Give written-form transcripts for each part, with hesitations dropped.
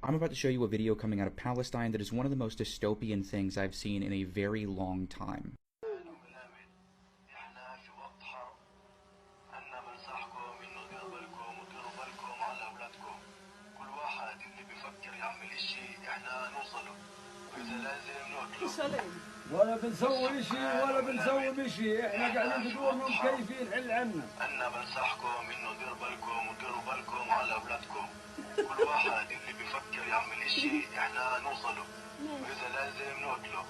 I'm about to show you a video coming out of Palestine that is one of the most dystopian things I've seen in a very long time. ولا بنسوي شيء ولا بنسوي شيء، احنا قاعدين بدور مكيفين حل عنا. انا بنصحكم انه ديروا بالكم وديروا بالكم على اولادكم. كل واحد اللي بيفكر يعمل شيء احنا نوصله، واذا لازم نقتله.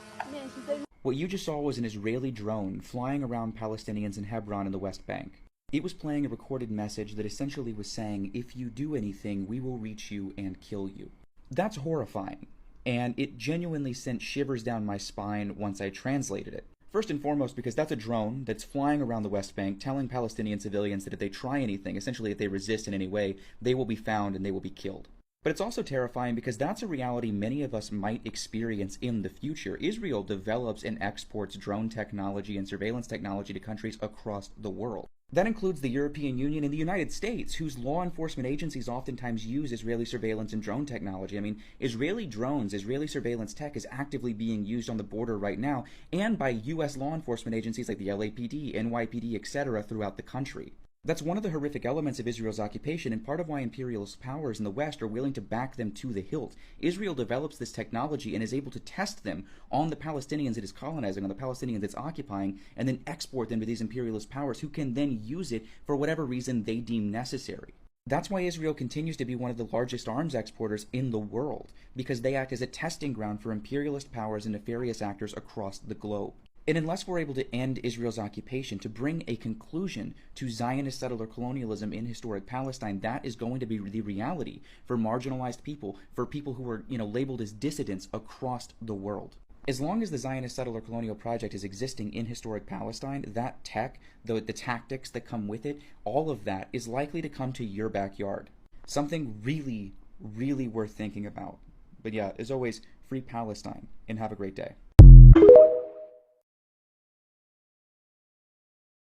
What you just saw was an Israeli drone flying around Palestinians in Hebron in the West Bank. It was playing a recorded message that essentially was saying, if you do anything, we will reach you and kill you. That's horrifying, and it genuinely sent shivers down my spine once I translated it. First and foremost, because that's a drone that's flying around the West Bank telling Palestinian civilians that if they try anything, essentially if they resist in any way, they will be found and they will be killed. But it's also terrifying because that's a reality many of us might experience in the future. Israel develops and exports drone technology and surveillance technology to countries across the world. That includes the European Union and the United States, whose law enforcement agencies oftentimes use Israeli surveillance and drone technology. I mean, Israeli drones, Israeli surveillance tech is actively being used on the border right now and by U.S. law enforcement agencies like the LAPD, NYPD, etc. throughout the country. That's one of the horrific elements of Israel's occupation and part of why imperialist powers in the West are willing to back them to the hilt. Israel develops this technology and is able to test them on the Palestinians it is colonizing, on the Palestinians it's occupying, and then export them to these imperialist powers who can then use it for whatever reason they deem necessary. That's why Israel continues to be one of the largest arms exporters in the world, because they act as a testing ground for imperialist powers and nefarious actors across the globe. And unless we're able to end Israel's occupation, to bring a conclusion to Zionist settler colonialism in historic Palestine, that is going to be the reality for marginalized people, for people who are, labeled as dissidents across the world. As long as the Zionist settler colonial project is existing in historic Palestine, that tech, the tactics that come with it, all of that is likely to come to your backyard. Something really, really worth thinking about. But yeah, as always, free Palestine, and have a great day.